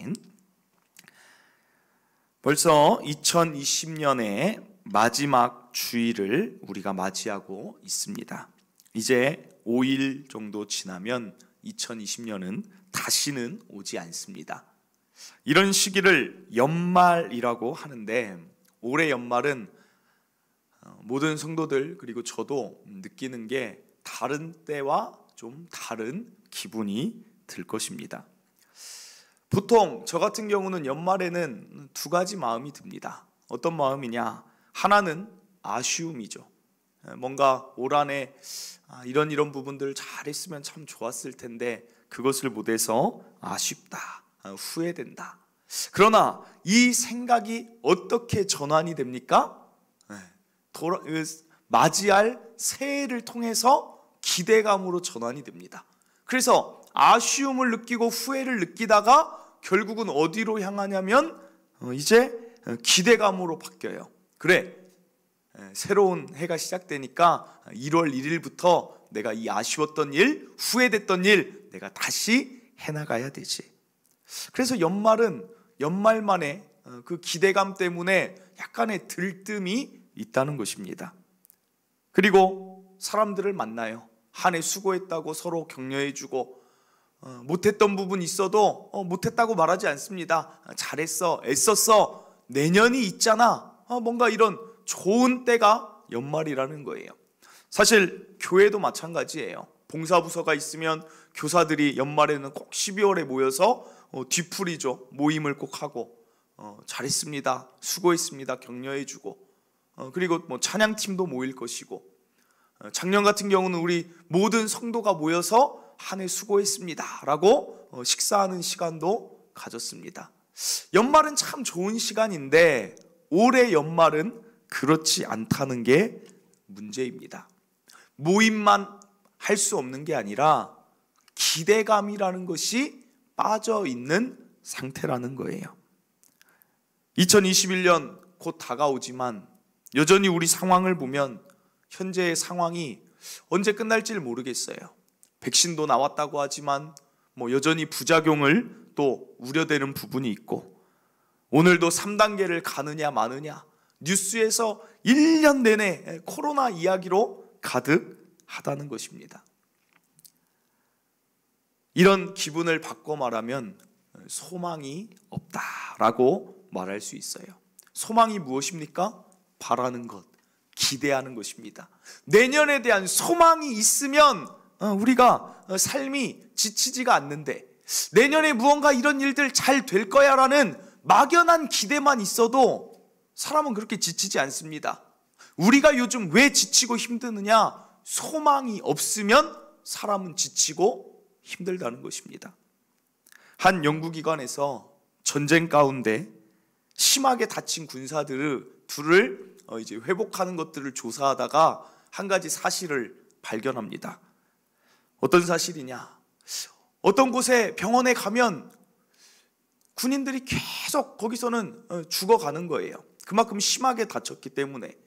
아멘. 벌써 2020년의 마지막 주일을 우리가 맞이하고 있습니다. 이제 5일 정도 지나면 2020년은 다시는 오지 않습니다. 이런 시기를 연말이라고 하는데, 올해 연말은 모든 성도들 그리고 저도 느끼는 게 다른 때와 좀 다른 기분이 들 것입니다. 보통 저 같은 경우는 연말에는 두 가지 마음이 듭니다. 어떤 마음이냐? 하나는 아쉬움이죠. 뭔가 올 한해 이런 부분들 잘했으면 참 좋았을 텐데 그것을 못해서 아쉽다, 후회된다. 그러나 이 생각이 어떻게 전환이 됩니까? 맞이할 새해를 통해서 기대감으로 전환이 됩니다. 그래서 아쉬움을 느끼고 후회를 느끼다가 결국은 어디로 향하냐면 이제 기대감으로 바뀌어요. 그래, 새로운 해가 시작되니까 1월 1일부터 내가 이 아쉬웠던 일, 후회됐던 일 내가 다시 해나가야 되지. 그래서 연말은 연말만에 그 기대감 때문에 약간의 들뜸이 있다는 것입니다. 그리고 사람들을 만나요. 한 해 수고했다고 서로 격려해주고, 못했던 부분 있어도 못했다고 말하지 않습니다. 잘했어, 애썼어, 내년이 있잖아. 뭔가 이런 좋은 때가 연말이라는 거예요. 사실 교회도 마찬가지예요. 봉사부서가 있으면 교사들이 연말에는 꼭 12월에 모여서 뒤풀이죠. 모임을 꼭 하고 잘했습니다, 수고했습니다 격려해주고, 그리고 찬양팀도 모일 것이고, 작년 같은 경우는 우리 모든 성도가 모여서 한 해 수고했습니다 라고 식사하는 시간도 가졌습니다. 연말은 참 좋은 시간인데 올해 연말은 그렇지 않다는 게 문제입니다. 모임만 할 수 없는 게 아니라 기대감이라는 것이 빠져 있는 상태라는 거예요. 2021년 곧 다가오지만 여전히 우리 상황을 보면 현재의 상황이 언제 끝날지 모르겠어요. 백신도 나왔다고 하지만 여전히 부작용을 또 우려되는 부분이 있고, 오늘도 3단계를 가느냐 마느냐 뉴스에서 1년 내내 코로나 이야기로 가득하다는 것입니다. 이런 기분을 바꿔 말하면 소망이 없다라고 말할 수 있어요. 소망이 무엇입니까? 바라는 것, 기대하는 것입니다. 내년에 대한 소망이 있으면 우리가 삶이 지치지가 않는데, 내년에 무언가 이런 일들 잘 될 거야 라는 막연한 기대만 있어도 사람은 그렇게 지치지 않습니다. 우리가 요즘 왜 지치고 힘드느냐? 소망이 없으면 사람은 지치고 힘들다는 것입니다. 한 연구기관에서 전쟁 가운데 심하게 다친 군사들을 이제 회복하는 것들을 조사하다가 한 가지 사실을 발견합니다. 어떤 사실이냐? 어떤 곳에 병원에 가면 군인들이 계속 거기서는 죽어가는 거예요. 그만큼 심하게 다쳤기 때문에.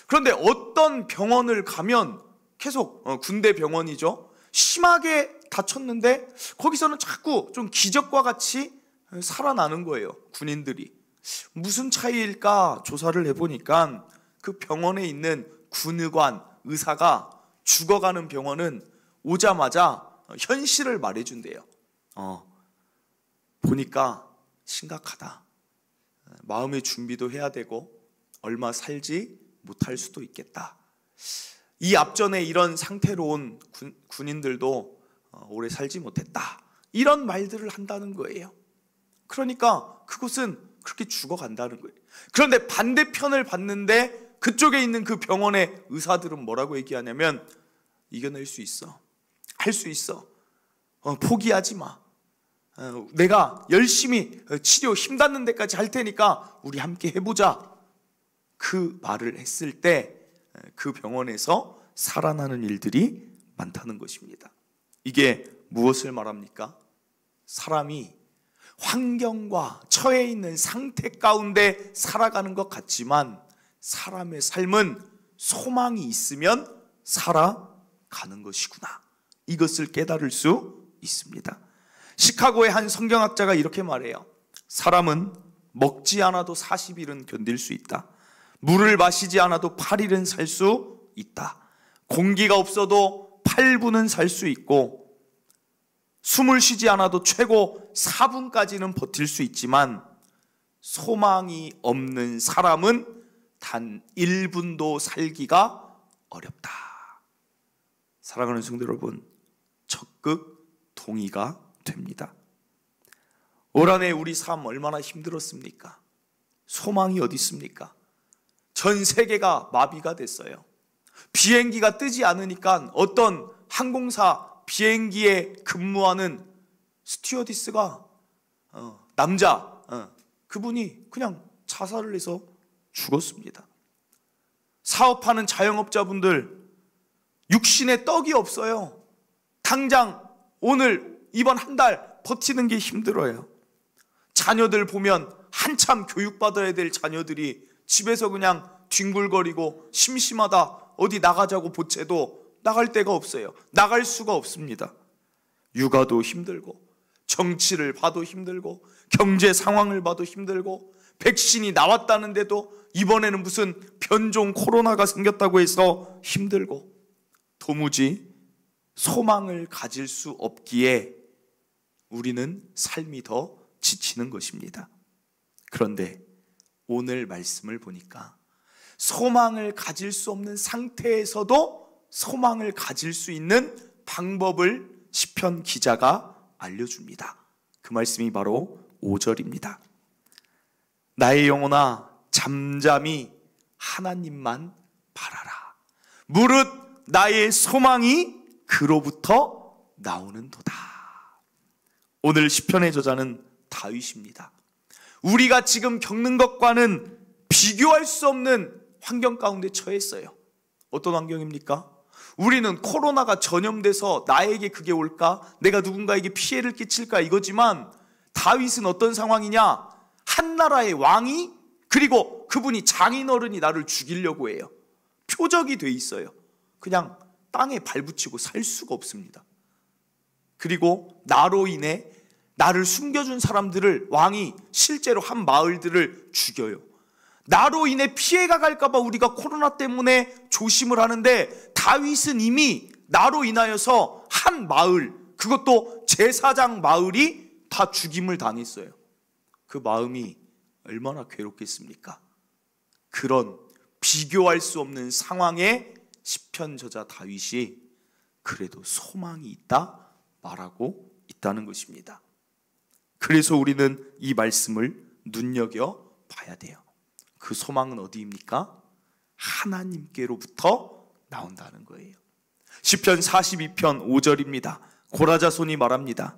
그런데 어떤 병원을 가면 계속 군대 병원이죠. 심하게 다쳤는데 거기서는 자꾸 좀 기적과 같이 살아나는 거예요, 군인들이. 무슨 차이일까 조사를 해보니까 그 병원에 있는 군의관, 의사가 죽어가는 병원은 오자마자 현실을 말해준대요. 보니까 심각하다. 마음의 준비도 해야 되고 얼마 살지 못할 수도 있겠다. 이 앞전에 이런 상태로 온 군인들도 오래 살지 못했다. 이런 말들을 한다는 거예요. 그러니까 그곳은 그렇게 죽어간다는 거예요. 그런데 반대편을 봤는데 그쪽에 있는 그 병원의 의사들은 뭐라고 얘기하냐면, 이겨낼 수 있어, 할 수 있어, 포기하지 마, 내가 열심히 치료 힘닿는 데까지 할 테니까 우리 함께 해보자. 그 말을 했을 때 그 병원에서 살아나는 일들이 많다는 것입니다. 이게 무엇을 말합니까? 사람이 환경과 처해 있는 상태 가운데 살아가는 것 같지만 사람의 삶은 소망이 있으면 살아가는 것이구나. 이것을 깨달을 수 있습니다. 시카고의 한 성경학자가 이렇게 말해요. 사람은 먹지 않아도 40일은 견딜 수 있다. 물을 마시지 않아도 8일은 살 수 있다. 공기가 없어도 8분은 살 수 있고, 숨을 쉬지 않아도 최고 4분까지는 버틸 수 있지만 소망이 없는 사람은 단 1분도 살기가 어렵다. 사랑하는 성도 여러분, 적극 동의가 됩니다. 올 한 해 우리 삶 얼마나 힘들었습니까? 소망이 어디 있습니까? 전 세계가 마비가 됐어요. 비행기가 뜨지 않으니까 어떤 항공사 비행기에 근무하는 스튜어디스가 남자 그분이 그냥 자살을 해서 죽었습니다. 사업하는 자영업자분들 육신에 떡이 없어요. 당장 오늘 이번 한 달 버티는 게 힘들어요. 자녀들 보면 한참 교육받아야 될 자녀들이 집에서 그냥 뒹굴거리고 심심하다 어디 나가자고 보채도 나갈 데가 없어요. 나갈 수가 없습니다. 육아도 힘들고, 정치를 봐도 힘들고, 경제 상황을 봐도 힘들고, 백신이 나왔다는데도 이번에는 무슨 변종 코로나가 생겼다고 해서 힘들고, 도무지 소망을 가질 수 없기에 우리는 삶이 더 지치는 것입니다. 그런데 오늘 말씀을 보니까 소망을 가질 수 없는 상태에서도 소망을 가질 수 있는 방법을 시편 기자가 알려줍니다. 그 말씀이 바로 5절입니다. 나의 영혼아 잠잠히 하나님만 바라라. 무릇 나의 소망이 그로부터 나오는도다. 오늘 시편의 저자는 다윗입니다. 우리가 지금 겪는 것과는 비교할 수 없는 환경 가운데 처했어요. 어떤 환경입니까? 우리는 코로나가 전염돼서 나에게 그게 올까? 내가 누군가에게 피해를 끼칠까? 이거지만 다윗은 어떤 상황이냐? 한 나라의 왕이, 그리고 그분이 장인어른이 나를 죽이려고 해요. 표적이 돼 있어요. 그냥 땅에 발붙이고 살 수가 없습니다. 그리고 나로 인해 나를 숨겨준 사람들을 왕이 실제로 한 마을들을 죽여요. 나로 인해 피해가 갈까봐 우리가 코로나 때문에 조심을 하는데 다윗은 이미 나로 인하여서 한 마을, 그것도 제사장 마을이 다 죽임을 당했어요. 그 마음이 얼마나 괴롭겠습니까? 그런 비교할 수 없는 상황에 시편 저자 다윗이 그래도 소망이 있다 말하고 있다는 것입니다. 그래서 우리는 이 말씀을 눈여겨봐야 돼요. 그 소망은 어디입니까? 하나님께로부터 나온다는 거예요. 시편 42편 5절입니다. 고라자손이 말합니다.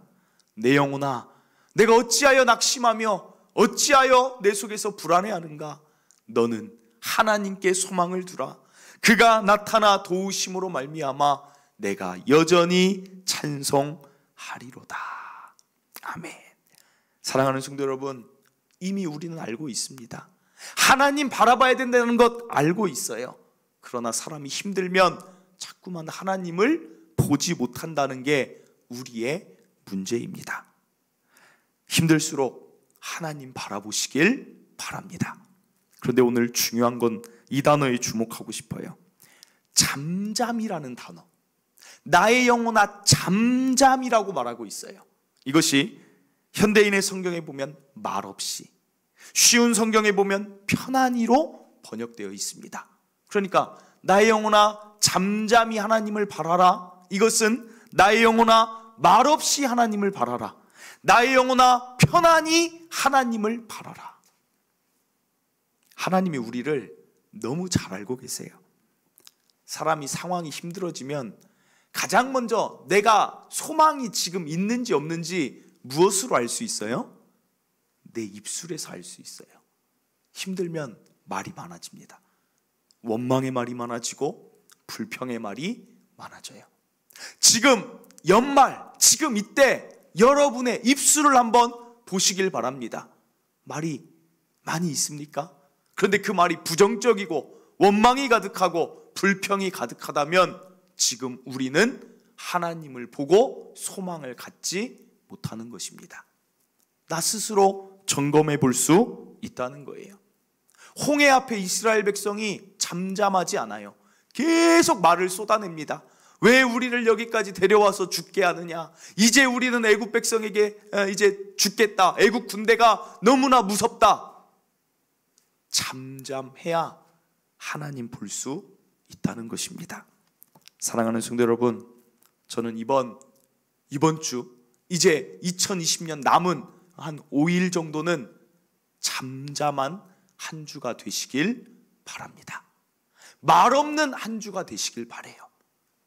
내 영혼아 내가 어찌하여 낙심하며 어찌하여 내 속에서 불안해하는가? 너는 하나님께 소망을 두라. 그가 나타나 도우심으로 말미암아 내가 여전히 찬송하리로다. 아멘. 사랑하는 성도 여러분, 이미 우리는 알고 있습니다. 하나님 바라봐야 된다는 것 알고 있어요. 그러나 사람이 힘들면 자꾸만 하나님을 보지 못한다는 게 우리의 문제입니다. 힘들수록 하나님 바라보시길 바랍니다. 그런데 오늘 중요한 건 이 단어에 주목하고 싶어요. 잠잠이라는 단어. 나의 영혼아 잠잠이라고 말하고 있어요. 이것이 현대인의 성경에 보면 말없이, 쉬운 성경에 보면 편안히로 번역되어 있습니다. 그러니까 나의 영혼아 잠잠히 하나님을 바라라. 이것은 나의 영혼아 말없이 하나님을 바라라. 나의 영혼아 편안히 하나님을 바라라. 하나님이 우리를 너무 잘 알고 계세요. 사람이 상황이 힘들어지면 가장 먼저 내가 소망이 지금 있는지 없는지 무엇으로 알 수 있어요? 내 입술에서 알 수 있어요. 힘들면 말이 많아집니다. 원망의 말이 많아지고 불평의 말이 많아져요. 지금 연말, 지금 이때 여러분의 입술을 한번 보시길 바랍니다. 말이 많이 있습니까? 그런데 그 말이 부정적이고 원망이 가득하고 불평이 가득하다면 지금 우리는 하나님을 보고 소망을 갖지 못하는 것입니다. 나 스스로 점검해 볼 수 있다는 거예요. 홍해 앞에 이스라엘 백성이 잠잠하지 않아요. 계속 말을 쏟아냅니다. 왜 우리를 여기까지 데려와서 죽게 하느냐? 이제 우리는 애국 백성에게 이제 죽겠다. 애국 군대가 너무나 무섭다. 잠잠해야 하나님 볼 수 있다는 것입니다. 사랑하는 성도 여러분, 저는 이번 주 이제 2020년 남은 한 5일 정도는 잠잠한 한 주가 되시길 바랍니다. 말 없는 한 주가 되시길 바라요.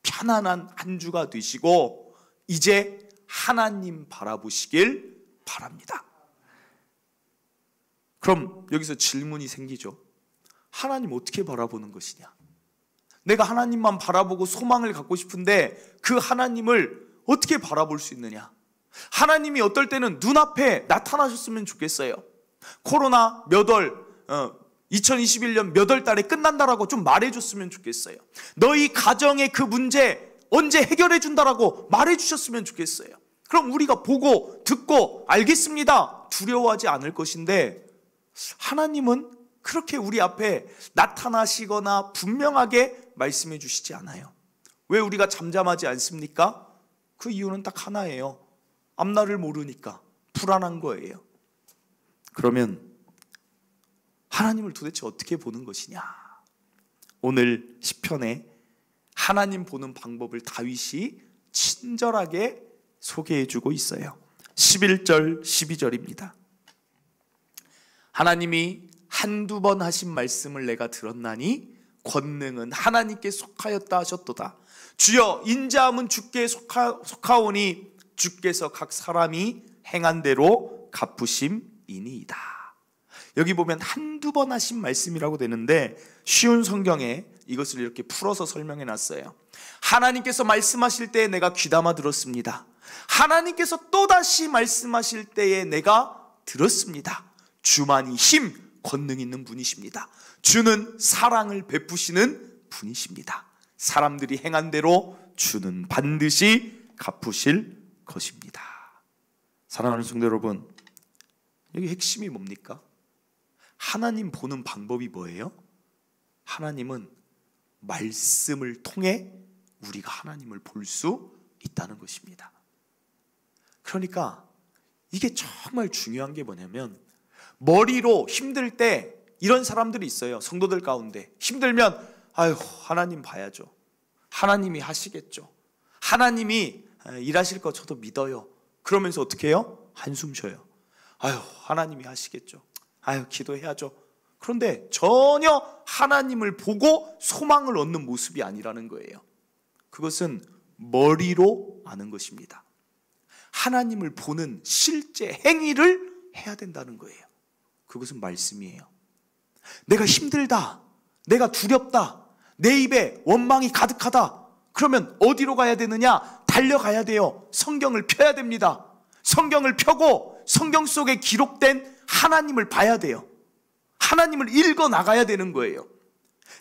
편안한 한 주가 되시고 이제 하나님 바라보시길 바랍니다. 그럼 여기서 질문이 생기죠. 하나님 어떻게 바라보는 것이냐? 내가 하나님만 바라보고 소망을 갖고 싶은데 그 하나님을 어떻게 바라볼 수 있느냐? 하나님이 어떨 때는 눈앞에 나타나셨으면 좋겠어요. 코로나 몇 월, 2021년 몇 월 달에 끝난다라고 좀 말해줬으면 좋겠어요. 너희 가정의 그 문제 언제 해결해 준다라고 말해주셨으면 좋겠어요. 그럼 우리가 보고 듣고 알겠습니다. 두려워하지 않을 것인데 하나님은 그렇게 우리 앞에 나타나시거나 분명하게 말씀해 주시지 않아요. 왜 우리가 잠잠하지 않습니까? 그 이유는 딱 하나예요. 앞날을 모르니까 불안한 거예요. 그러면 하나님을 도대체 어떻게 보는 것이냐? 오늘 시편에 하나님 보는 방법을 다윗이 친절하게 소개해 주고 있어요. 11절 12절입니다. 하나님이 한두 번 하신 말씀을 내가 들었나니 권능은 하나님께 속하였다 하셨도다. 주여 인자함은 주께 속하오니 주께서 각 사람이 행한 대로 갚으심이니이다. 여기 보면 한두 번 하신 말씀이라고 되는데 쉬운 성경에 이것을 이렇게 풀어서 설명해 놨어요. 하나님께서 말씀하실 때에 내가 귀담아 들었습니다. 하나님께서 또다시 말씀하실 때에 내가 들었습니다. 주만이 힘, 권능 있는 분이십니다. 주는 사랑을 베푸시는 분이십니다. 사람들이 행한 대로 주는 반드시 갚으실 것입니다. 사랑하는 성도 여러분, 여기 핵심이 뭡니까? 하나님 보는 방법이 뭐예요? 하나님은 말씀을 통해 우리가 하나님을 볼 수 있다는 것입니다. 그러니까 이게 정말 중요한 게 뭐냐면 머리로 힘들 때 이런 사람들이 있어요. 성도들 가운데 힘들면 아유 하나님 봐야죠. 하나님이 하시겠죠. 하나님이 일하실 거 저도 믿어요. 그러면서 어떻게 해요? 한숨 쉬어요. 아유 하나님이 하시겠죠. 아유 기도해야죠. 그런데 전혀 하나님을 보고 소망을 얻는 모습이 아니라는 거예요. 그것은 머리로 아는 것입니다. 하나님을 보는 실제 행위를 해야 된다는 거예요. 그것은 말씀이에요. 내가 힘들다, 내가 두렵다, 내 입에 원망이 가득하다. 그러면 어디로 가야 되느냐? 달려가야 돼요. 성경을 펴야 됩니다. 성경을 펴고 성경 속에 기록된 하나님을 봐야 돼요. 하나님을 읽어 나가야 되는 거예요.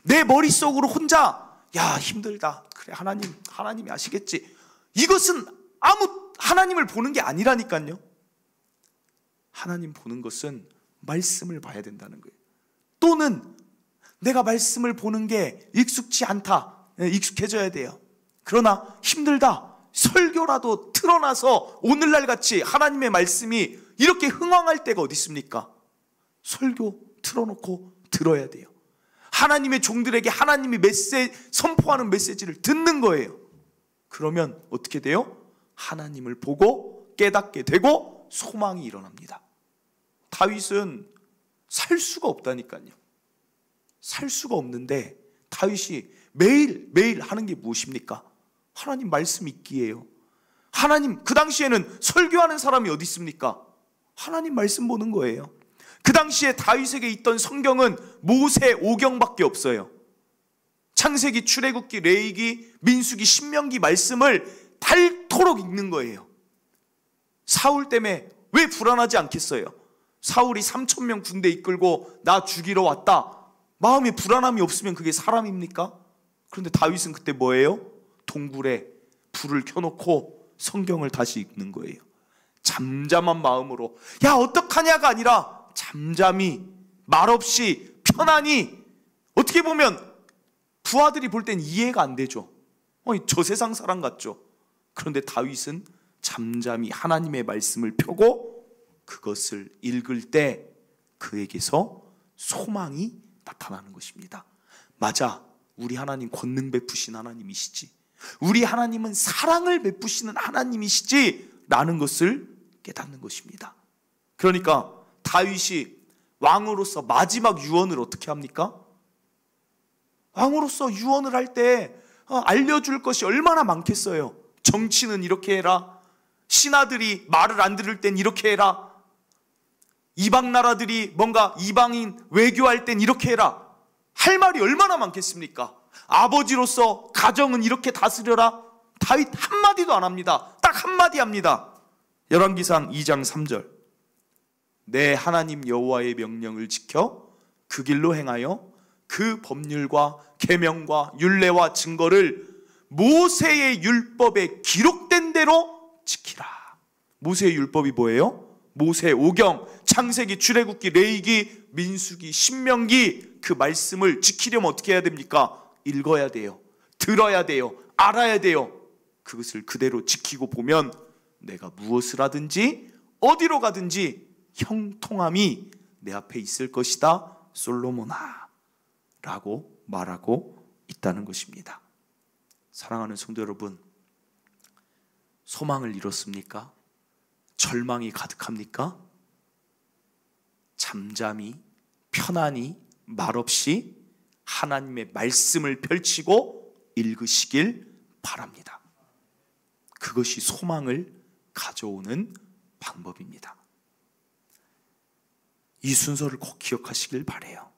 내 머릿속으로 혼자 야 힘들다, 그래 하나님이 아시겠지. 이것은 하나님을 보는 게 아니라니까요. 하나님 보는 것은 말씀을 봐야 된다는 거예요. 또는 내가 말씀을 보는 게 익숙치 않다, 익숙해져야 돼요. 그러나 힘들다, 설교라도 틀어놔서 오늘날 같이 하나님의 말씀이 이렇게 흥황할 때가 어디 있습니까? 설교 틀어놓고 들어야 돼요. 하나님의 종들에게 하나님이 선포하는 메시지를 듣는 거예요. 그러면 어떻게 돼요? 하나님을 보고 깨닫게 되고 소망이 일어납니다. 다윗은 살 수가 없다니까요. 살 수가 없는데 다윗이 매일 하는 게 무엇입니까? 하나님 말씀 읽기예요. 하나님, 그 당시에는 설교하는 사람이 어디 있습니까? 하나님 말씀 보는 거예요. 그 당시에 다윗에게 있던 성경은 모세 5경밖에 없어요. 창세기, 출애굽기, 레위기, 민수기, 신명기 말씀을 닳도록 읽는 거예요. 사울 때문에 왜 불안하지 않겠어요? 사울이 3,000명 군대 이끌고 나 죽이러 왔다. 마음에 불안함이 없으면 그게 사람입니까? 그런데 다윗은 그때 뭐예요? 동굴에 불을 켜놓고 성경을 다시 읽는 거예요. 잠잠한 마음으로 야 어떡하냐가 아니라 잠잠히 말없이 편안히, 어떻게 보면 부하들이 볼 땐 이해가 안 되죠. 저 세상 사람 같죠. 그런데 다윗은 잠잠히 하나님의 말씀을 펴고 그것을 읽을 때 그에게서 소망이 나타나는 것입니다. 맞아, 우리 하나님 권능 베푸신 하나님이시지, 우리 하나님은 사랑을 베푸시는 하나님이시지 라는 것을 깨닫는 것입니다. 그러니까 다윗이 왕으로서 마지막 유언을 어떻게 합니까? 왕으로서 유언을 할 때 알려줄 것이 얼마나 많겠어요. 정치는 이렇게 해라, 신하들이 말을 안 들을 땐 이렇게 해라, 이방 나라들이 뭔가 이방인 외교할 땐 이렇게 해라, 할 말이 얼마나 많겠습니까? 아버지로서 가정은 이렇게 다스려라. 다윗 한마디도 안 합니다. 딱 한마디 합니다. 열왕기상 2장 3절, 내 하나님 여호와의 명령을 지켜 그 길로 행하여 그 법률과 계명과 율례와 증거를 모세의 율법에 기록된 대로 지키라. 모세의 율법이 뭐예요? 모세 오경, 창세기, 출애굽기, 레위기, 민수기, 신명기, 그 말씀을 지키려면 어떻게 해야 됩니까? 읽어야 돼요. 들어야 돼요. 알아야 돼요. 그것을 그대로 지키고 보면 내가 무엇을 하든지 어디로 가든지 형통함이 내 앞에 있을 것이다, 솔로몬아 라고 말하고 있다는 것입니다. 사랑하는 성도 여러분, 소망을 잃었습니까? 절망이 가득합니까? 잠잠히 편안히 말없이 하나님의 말씀을 펼치고 읽으시길 바랍니다. 그것이 소망을 가져오는 방법입니다. 이 순서를 꼭 기억하시길 바라요.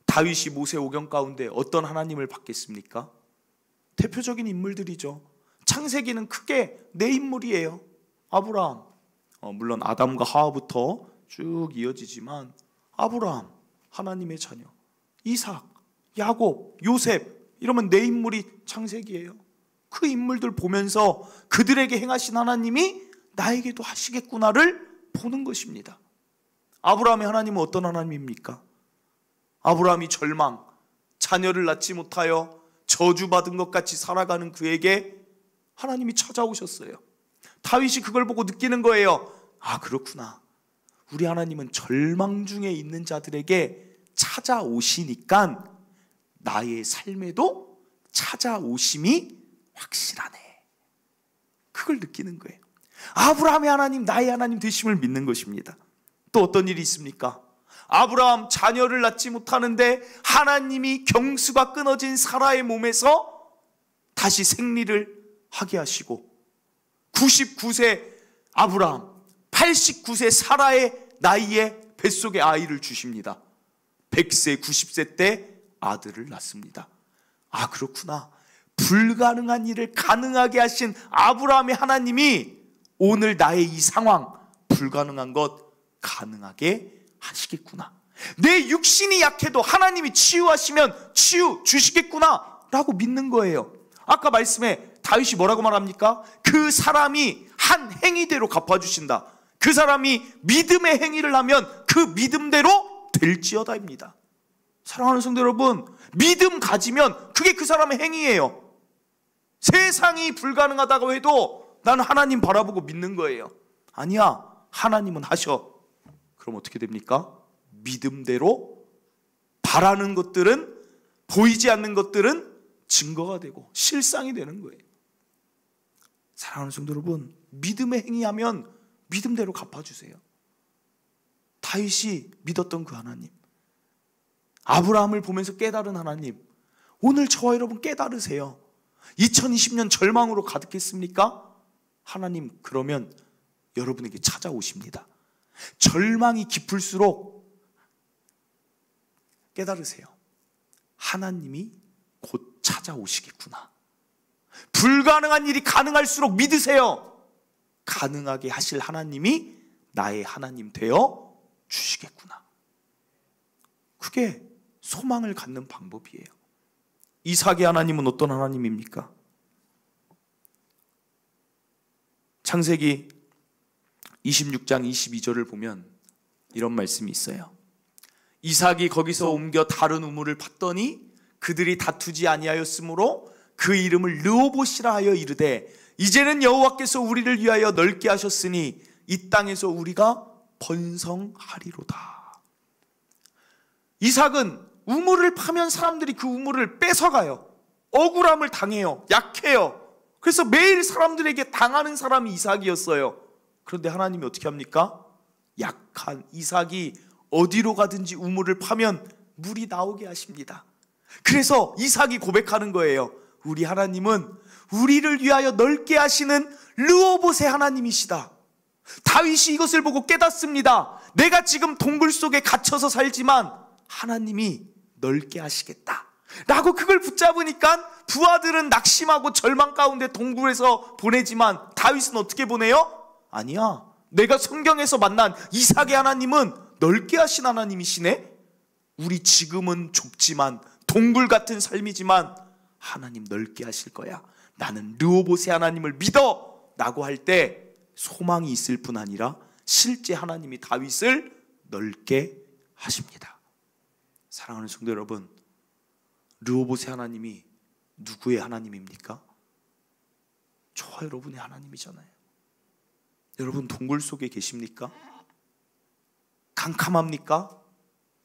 다윗이 모세 오경 가운데 어떤 하나님을 받겠습니까? 대표적인 인물들이죠. 창세기는 크게 네 인물이에요. 아브라함, 물론 아담과 하와부터 쭉 이어지지만 아브라함, 하나님의 자녀, 이삭, 야곱, 요셉, 이러면 네 인물이 창세기예요. 그 인물들 보면서 그들에게 행하신 하나님이 나에게도 하시겠구나를 보는 것입니다. 아브라함의 하나님은 어떤 하나님입니까? 아브라함이 절망, 자녀를 낳지 못하여 저주받은 것 같이 살아가는 그에게 하나님이 찾아오셨어요. 다윗이 그걸 보고 느끼는 거예요. 아, 그렇구나. 우리 하나님은 절망 중에 있는 자들에게 찾아오시니까 나의 삶에도 찾아오심이 확실하네. 그걸 느끼는 거예요. 아브라함의 하나님, 나의 하나님 되심을 믿는 것입니다. 또 어떤 일이 있습니까? 아브라함 자녀를 낳지 못하는데 하나님이 경수가 끊어진 사라의 몸에서 다시 생리를 하게 하시고 99세 아브라함, 89세 사라의 나이에 뱃속에 아이를 주십니다. 100세, 90세 때 아들을 낳습니다. 아, 그렇구나. 불가능한 일을 가능하게 하신 아브라함의 하나님이 오늘 나의 이 상황, 불가능한 것 가능하게 하시겠구나. 내 육신이 약해도 하나님이 치유하시면 치유 주시겠구나 라고 믿는 거예요. 아까 말씀에 다윗이 뭐라고 말합니까? 그 사람이 한 행위대로 갚아주신다. 그 사람이 믿음의 행위를 하면 그 믿음대로 될지어다입니다. 사랑하는 성도 여러분, 믿음 가지면 그게 그 사람의 행위예요. 세상이 불가능하다고 해도 나는 하나님 바라보고 믿는 거예요. 아니야, 하나님은 하셔. 그럼 어떻게 됩니까? 믿음대로 바라는 것들은, 보이지 않는 것들은 증거가 되고 실상이 되는 거예요. 사랑하는 성도 여러분, 믿음의 행위하면 믿음대로 갚아주세요. 다윗이 믿었던 그 하나님, 아브라함을 보면서 깨달은 하나님, 오늘 저와 여러분 깨달으세요. 2020년 절망으로 가득했습니까? 하나님 그러면 여러분에게 찾아오십니다. 절망이 깊을수록 깨달으세요. 하나님이 곧 찾아오시겠구나. 불가능한 일이 가능할수록 믿으세요. 가능하게 하실 하나님이 나의 하나님 되어 주시겠구나. 그게 소망을 갖는 방법이에요. 이삭의 하나님은 어떤 하나님입니까? 창세기 26장 22절을 보면 이런 말씀이 있어요. 이삭이 거기서 옮겨 다른 우물을 팠더니 그들이 다투지 아니하였으므로 그 이름을 르호봇이라 하여 이르되 이제는 여호와께서 우리를 위하여 넓게 하셨으니 이 땅에서 우리가 번성하리로다. 이삭은 우물을 파면 사람들이 그 우물을 뺏어가요. 억울함을 당해요. 약해요. 그래서 매일 사람들에게 당하는 사람이 이삭이었어요. 그런데 하나님이 어떻게 합니까? 약한 이삭이 어디로 가든지 우물을 파면 물이 나오게 하십니다. 그래서 이삭이 고백하는 거예요. 우리 하나님은 우리를 위하여 넓게 하시는 르호봇의 하나님이시다. 다윗이 이것을 보고 깨닫습니다. 내가 지금 동굴 속에 갇혀서 살지만 하나님이 넓게 하시겠다 라고 그걸 붙잡으니까 부하들은 낙심하고 절망 가운데 동굴에서 보내지만 다윗은 어떻게 보내요? 아니야, 내가 성경에서 만난 이삭의 하나님은 넓게 하신 하나님이시네. 우리 지금은 좁지만 동굴 같은 삶이지만 하나님 넓게 하실 거야. 나는 르호봇의 하나님을 믿어 라고 할 때 소망이 있을 뿐 아니라 실제 하나님이 다윗을 넓게 하십니다. 사랑하는 성도 여러분, 르호봇의 하나님이 누구의 하나님입니까? 저와 여러분의 하나님이잖아요. 여러분 동굴 속에 계십니까? 캄캄합니까?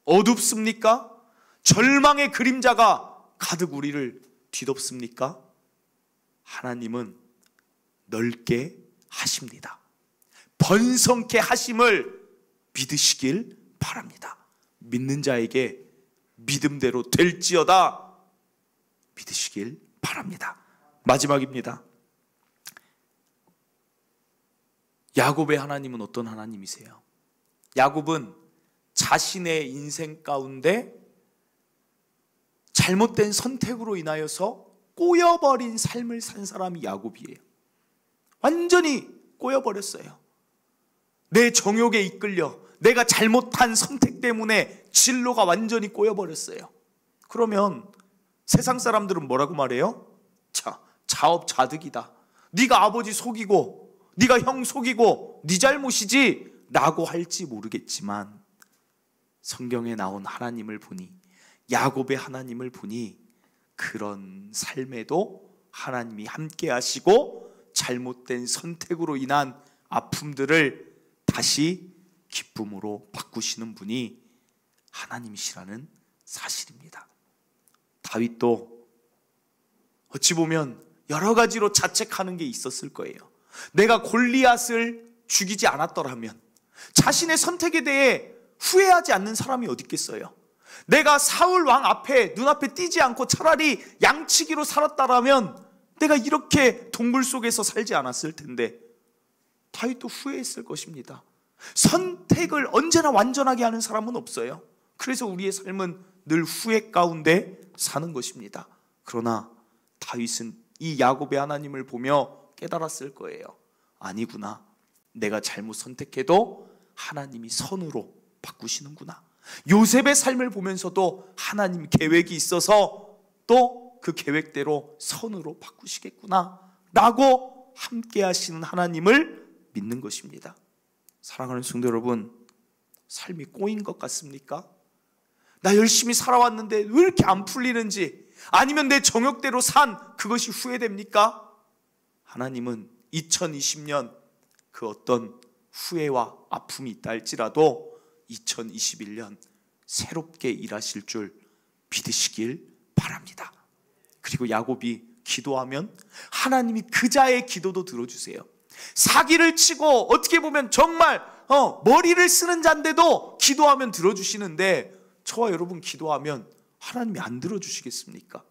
어둡습니까? 절망의 그림자가 가득 우리를 뒤덮습니까? 하나님은 넓게 하십니다. 번성케 하심을 믿으시길 바랍니다. 믿는 자에게 믿음대로 될지어다 믿으시길 바랍니다. 마지막입니다. 야곱의 하나님은 어떤 하나님이세요? 야곱은 자신의 인생 가운데 잘못된 선택으로 인하여서 꼬여버린 삶을 산 사람이 야곱이에요. 완전히 꼬여버렸어요. 내 정욕에 이끌려 내가 잘못한 선택 때문에 진로가 완전히 꼬여버렸어요. 그러면 세상 사람들은 뭐라고 말해요? 자업자득이다. 네가 아버지 속이고 네가 형 속이고 네 잘못이지 라고 할지 모르겠지만 성경에 나온 하나님을 보니, 야곱의 하나님을 보니 그런 삶에도 하나님이 함께 하시고 잘못된 선택으로 인한 아픔들을 다시 기쁨으로 바꾸시는 분이 하나님이시라는 사실입니다. 다윗도 어찌 보면 여러 가지로 자책하는 게 있었을 거예요. 내가 골리앗을 죽이지 않았더라면, 자신의 선택에 대해 후회하지 않는 사람이 어디 있겠어요? 내가 사울 왕 앞에 눈앞에 띄지 않고 차라리 양치기로 살았다라면 내가 이렇게 동굴 속에서 살지 않았을 텐데, 다윗도 후회했을 것입니다. 선택을 언제나 완전하게 하는 사람은 없어요. 그래서 우리의 삶은 늘 후회 가운데 사는 것입니다. 그러나 다윗은 이 야곱의 하나님을 보며 깨달았을 거예요. 아니구나, 내가 잘못 선택해도 하나님이 선으로 바꾸시는구나. 요셉의 삶을 보면서도 하나님 계획이 있어서 또 그 계획대로 선으로 바꾸시겠구나 라고 함께 하시는 하나님을 믿는 것입니다. 사랑하는 성도 여러분, 삶이 꼬인 것 같습니까? 나 열심히 살아왔는데 왜 이렇게 안 풀리는지, 아니면 내 정욕대로 산 그것이 후회됩니까? 하나님은 2020년 그 어떤 후회와 아픔이 있다 할지라도 2021년 새롭게 일하실 줄 믿으시길 바랍니다. 그리고 야곱이 기도하면 하나님이 그자의 기도도 들어주세요. 사기를 치고 어떻게 보면 정말 머리를 쓰는 자인데도 기도하면 들어주시는데, 저와 여러분 기도하면 하나님이 안 들어주시겠습니까?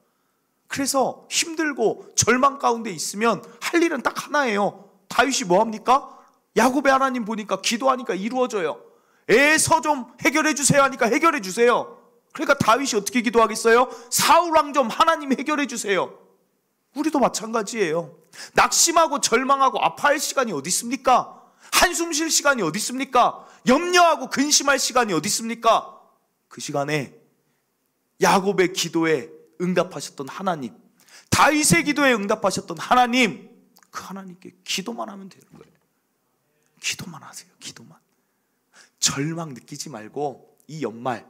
그래서 힘들고 절망 가운데 있으면 할 일은 딱 하나예요. 다윗이 뭐합니까? 야곱의 하나님 보니까 기도하니까 이루어져요. 애서 좀 해결해 주세요 하니까 해결해 주세요. 그러니까 다윗이 어떻게 기도하겠어요? 사울 왕 좀 하나님 해결해 주세요. 우리도 마찬가지예요. 낙심하고 절망하고 아파할 시간이 어디 있습니까? 한숨 쉴 시간이 어디 있습니까? 염려하고 근심할 시간이 어디 있습니까? 그 시간에 야곱의 기도에 응답하셨던 하나님, 다윗의 기도에 응답하셨던 하나님, 그 하나님께 기도만 하면 되는 거예요. 기도만 하세요. 기도만. 절망 느끼지 말고 이 연말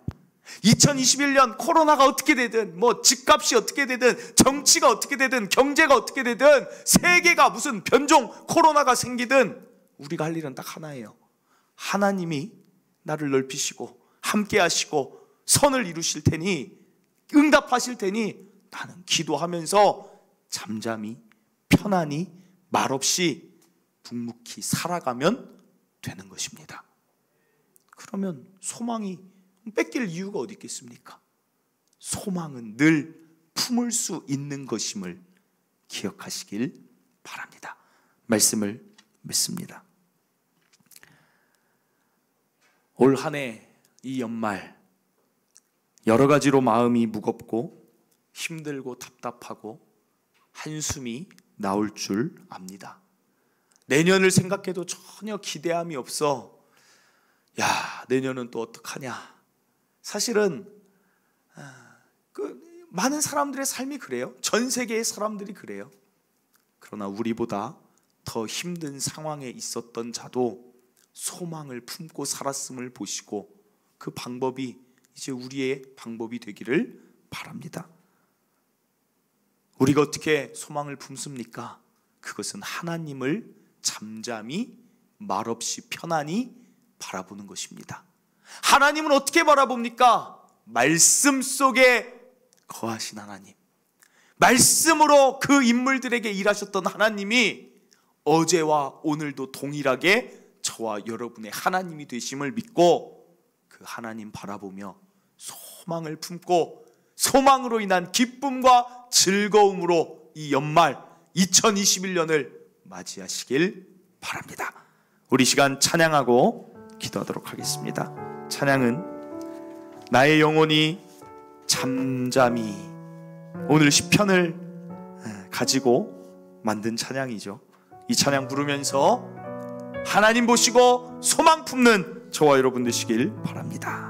2021년 코로나가 어떻게 되든 뭐 집값이 어떻게 되든 정치가 어떻게 되든 경제가 어떻게 되든 세계가 무슨 변종 코로나가 생기든 우리가 할 일은 딱 하나예요. 하나님이 나를 넓히시고 함께 하시고 선을 이루실 테니 응답하실 테니 나는 기도하면서 잠잠히 편안히 말없이 묵묵히 살아가면 되는 것입니다. 그러면 소망이 뺏길 이유가 어디 있겠습니까? 소망은 늘 품을 수 있는 것임을 기억하시길 바랍니다. 말씀을 맺습니다. 올 한 해 이 연말 여러 가지로 마음이 무겁고 힘들고 답답하고 한숨이 나올 줄 압니다. 내년을 생각해도 전혀 기대함이 없어. 야, 내년은 또 어떡하냐. 사실은 많은 사람들의 삶이 그래요. 전 세계의 사람들이 그래요. 그러나 우리보다 더 힘든 상황에 있었던 자도 소망을 품고 살았음을 보시고 그 방법이 이제 우리의 방법이 되기를 바랍니다. 우리가 어떻게 소망을 품습니까? 그것은 하나님을 잠잠히 말없이 편안히 바라보는 것입니다. 하나님은 어떻게 바라봅니까? 말씀 속에 거하신 하나님, 말씀으로 그 인물들에게 일하셨던 하나님이 어제와 오늘도 동일하게 저와 여러분의 하나님이 되심을 믿고 그 하나님 바라보며 소망을 품고 소망으로 인한 기쁨과 즐거움으로 이 연말 2021년을 맞이하시길 바랍니다. 우리 시간 찬양하고 기도하도록 하겠습니다. 찬양은 나의 영혼이 잠잠히, 오늘 시편을 가지고 만든 찬양이죠. 이 찬양 부르면서 하나님 보시고 소망 품는 저와 여러분 되시길 바랍니다.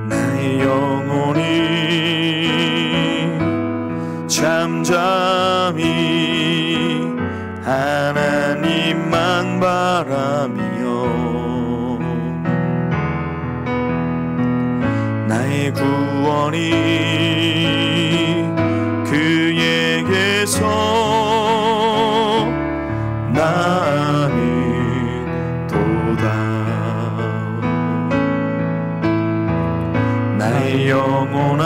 나의 영혼이 잠잠히 하나님만 바라며 나의 구원이 그에게서 나는 도다. 나의 영혼아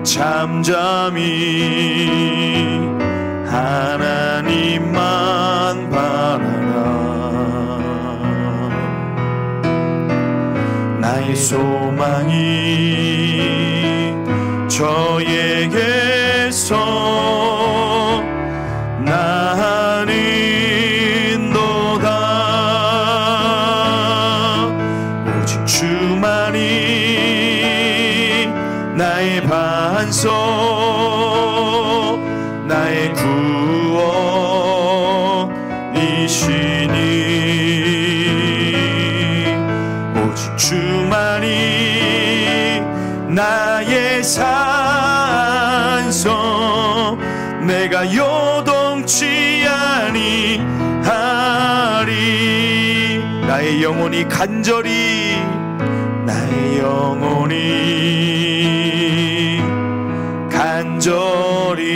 잠잠히 하나님만 바라라. 나의 소망이 저에게서 나는 도다. 오직 주만이 나의 반석, 나의 구원이시니 오직 주만이 나의 산성, 내가 요동치 아니하리. 나의 영혼이 간절히, 나의 영혼이 간절히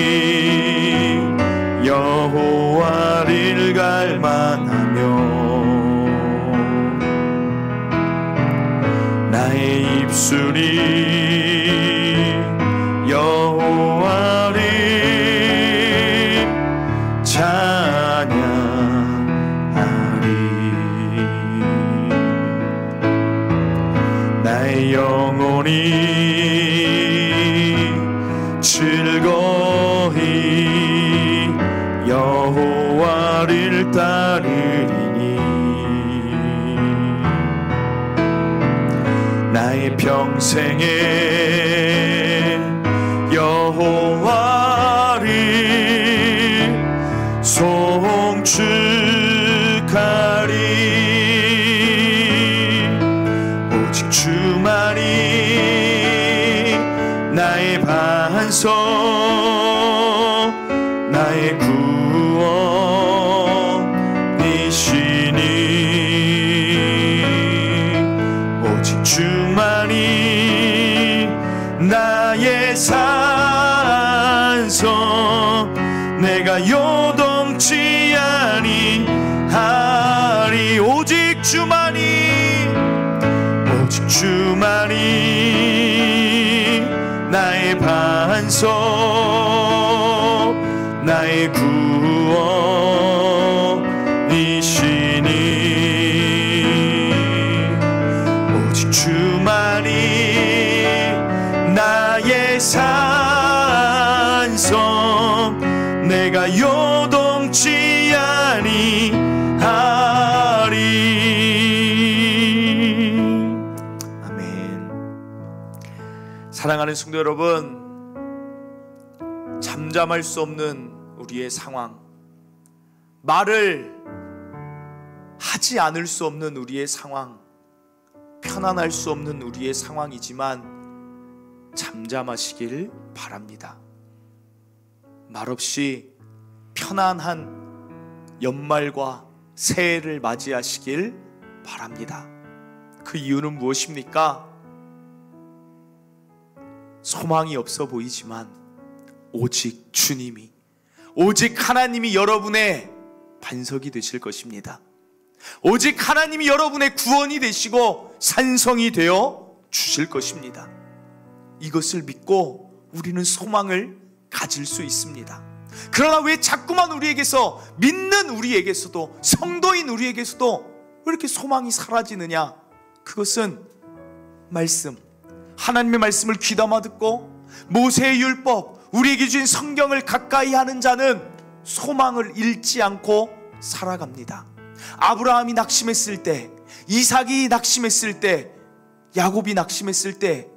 여호와를 갈망하며 나의 입술이 여호와를 찬양하리. 나의 영혼이 즐거이 여호와를 따르리니 나의 평생에 여호와를 송축하리. 오직 나의 반석, 나의 구원이시니 오직 주만이 나의 산성, 내가 요동치 아니하리. 오직 주만이, 오직 주만이 나의 반석, 나의 구원이시니 오직 주만이 나의 산성, 내가 요동치 아니하리. 아멘. 사랑하는 성도 여러분, 잠잠할 수 없는 우리의 상황, 말을 하지 않을 수 없는 우리의 상황, 편안할 수 없는 우리의 상황이지만 잠잠하시길 바랍니다. 말없이 편안한 연말과 새해를 맞이하시길 바랍니다. 그 이유는 무엇입니까? 소망이 없어 보이지만 오직 주님이, 오직 하나님이 여러분의 반석이 되실 것입니다. 오직 하나님이 여러분의 구원이 되시고 산성이 되어 주실 것입니다. 이것을 믿고 우리는 소망을 가질 수 있습니다. 그러나 왜 자꾸만 우리에게서, 믿는 우리에게서도, 성도인 우리에게서도 왜 이렇게 소망이 사라지느냐? 그것은 말씀, 하나님의 말씀을 귀담아 듣고 모세의 율법, 우리에게 주신 성경을 가까이 하는 자는 소망을 잃지 않고 살아갑니다. 아브라함이 낙심했을 때, 이삭이 낙심했을 때, 야곱이 낙심했을 때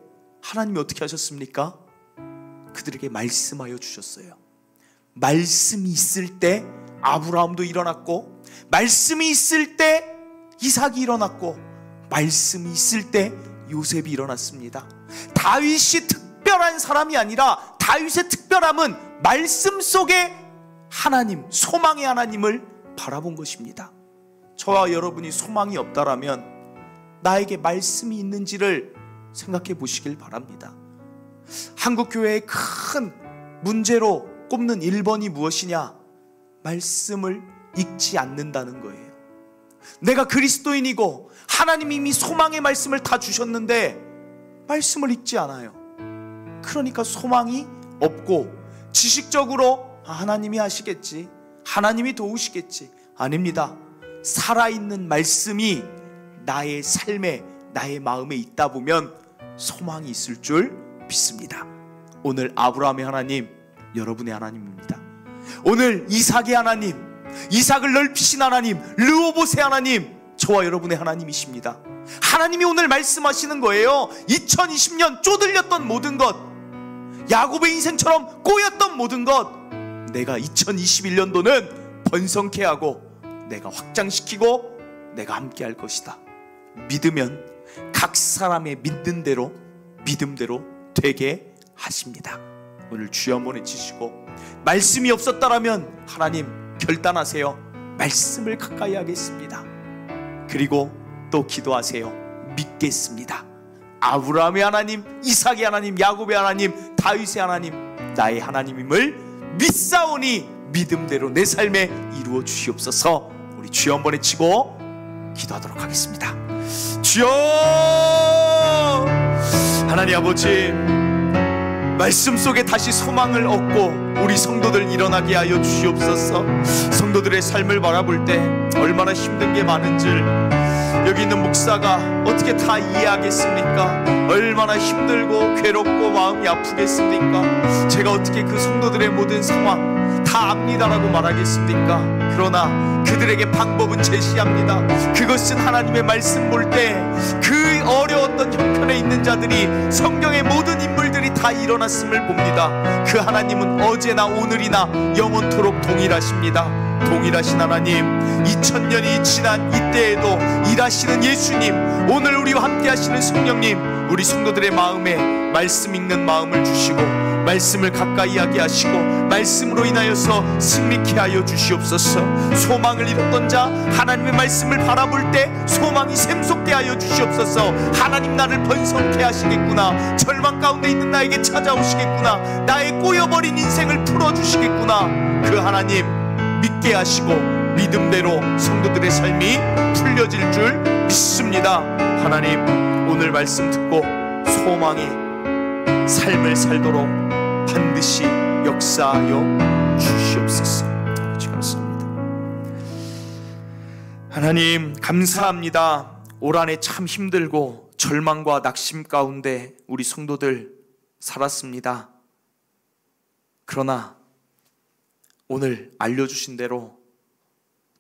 하나님이 어떻게 하셨습니까? 그들에게 말씀하여 주셨어요. 말씀이 있을 때 아브라함도 일어났고, 말씀이 있을 때 이삭이 일어났고, 말씀이 있을 때 요셉이 일어났습니다. 다윗이 특별한 사람이 아니라 다윗의 특별함은 말씀 속에 하나님, 소망의 하나님을 바라본 것입니다. 저와 여러분이 소망이 없다라면 나에게 말씀이 있는지를 생각해 보시길 바랍니다. 한국교회의 큰 문제로 꼽는 1번이 무엇이냐? 말씀을 읽지 않는다는 거예요. 내가 그리스도인이고 하나님이 이미 소망의 말씀을 다 주셨는데 말씀을 읽지 않아요. 그러니까 소망이 없고 지식적으로 하나님이 하시겠지, 하나님이 도우시겠지. 아닙니다. 살아있는 말씀이 나의 삶에, 나의 마음에 있다 보면 소망이 있을 줄 믿습니다. 오늘 아브라함의 하나님, 여러분의 하나님입니다. 오늘 이삭의 하나님, 이삭을 넓히신 하나님, 르호봇의 하나님, 저와 여러분의 하나님이십니다. 하나님이 오늘 말씀하시는 거예요. 2020년 쪼들렸던 모든 것, 야곱의 인생처럼 꼬였던 모든 것, 내가 2021년도는 번성케 하고 내가 확장시키고 내가 함께 할 것이다. 믿으면 각 사람의 믿는 대로, 믿음대로 되게 하십니다. 오늘 주여 한번 외치시고, 말씀이 없었다라면 하나님 결단하세요. 말씀을 가까이 하겠습니다. 그리고 또 기도하세요. 믿겠습니다. 아브라함의 하나님, 이삭의 하나님, 야곱의 하나님, 다윗의 하나님, 나의 하나님임을 믿사오니 믿음대로 내 삶에 이루어 주시옵소서. 우리 주여 한번 외치고 기도하도록 하겠습니다. 주여, 하나님 아버지, 말씀 속에 다시 소망을 얻고 우리 성도들 일어나게 하여 주시옵소서. 성도들의 삶을 바라볼 때 얼마나 힘든 게 많은 줄 여기 있는 목사가 어떻게 다 이해하겠습니까? 얼마나 힘들고 괴롭고 마음이 아프겠습니까? 제가 어떻게 그 성도들의 모든 상황 다 압니다라고 말하겠습니까? 그러나 그들에게 방법은 제시합니다. 그것은 하나님의 말씀 볼 때 그 어려웠던 형편에 있는 자들이, 성경의 모든 인물들이 다 일어났음을 봅니다. 그 하나님은 어제나 오늘이나 영원토록 동일하십니다. 동일하신 하나님, 2000년이 지난 이때에도 일하시는 예수님, 오늘 우리와 함께 하시는 성령님, 우리 성도들의 마음에 말씀 읽는 마음을 주시고 말씀을 가까이 하게 하시고 말씀으로 인하여서 승리케 하여 주시옵소서. 소망을 잃었던 자 하나님의 말씀을 바라볼 때 소망이 샘솟게 하여 주시옵소서. 하나님 나를 번성케 하시겠구나. 절망 가운데 있는 나에게 찾아오시겠구나. 나의 꼬여버린 인생을 풀어주시겠구나. 그 하나님 믿게 하시고 믿음대로 성도들의 삶이 풀려질 줄 믿습니다. 하나님 오늘 말씀 듣고 소망이 삶을 살도록 반드시 역사하여 주시옵소서. 아버지 감사합니다. 하나님 감사합니다. 올 한 해 참 힘들고 절망과 낙심 가운데 우리 성도들 살았습니다. 그러나 오늘 알려주신 대로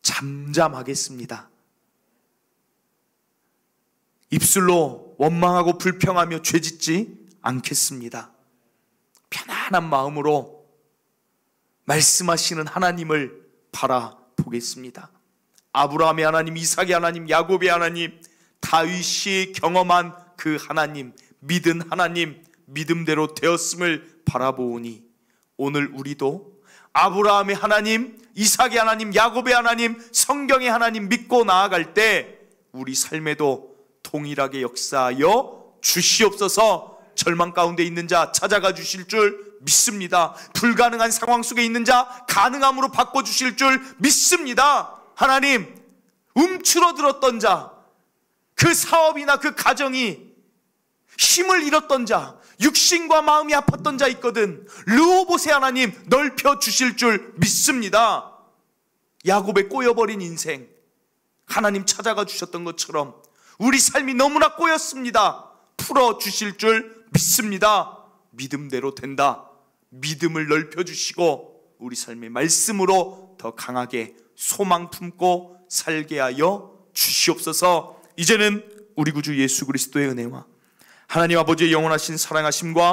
잠잠하겠습니다. 입술로 원망하고 불평하며 죄짓지 않겠습니다. 편안한 마음으로 말씀하시는 하나님을 바라보겠습니다. 아브라함의 하나님, 이삭의 하나님, 야곱의 하나님, 다윗이 경험한 그 하나님, 믿은 하나님, 믿음대로 되었음을 바라보오니 오늘 우리도 아브라함의 하나님, 이삭의 하나님, 야곱의 하나님, 성경의 하나님 믿고 나아갈 때 우리 삶에도 동일하게 역사하여 주시옵소서. 절망 가운데 있는 자 찾아가 주실 줄 믿습니다. 불가능한 상황 속에 있는 자 가능함으로 바꿔주실 줄 믿습니다. 하나님 움츠러들었던 자, 그 사업이나 그 가정이 힘을 잃었던 자, 육신과 마음이 아팠던 자 있거든. 르호봇의 하나님 넓혀 주실 줄 믿습니다. 야곱의 꼬여버린 인생 하나님 찾아가 주셨던 것처럼 우리 삶이 너무나 꼬였습니다. 풀어주실 줄 믿습니다. 믿음대로 된다. 믿음을 넓혀주시고 우리 삶의 말씀으로 더 강하게 소망 품고 살게 하여 주시옵소서. 이제는 우리 구주 예수 그리스도의 은혜와 하나님 아버지의 영원하신 사랑하심과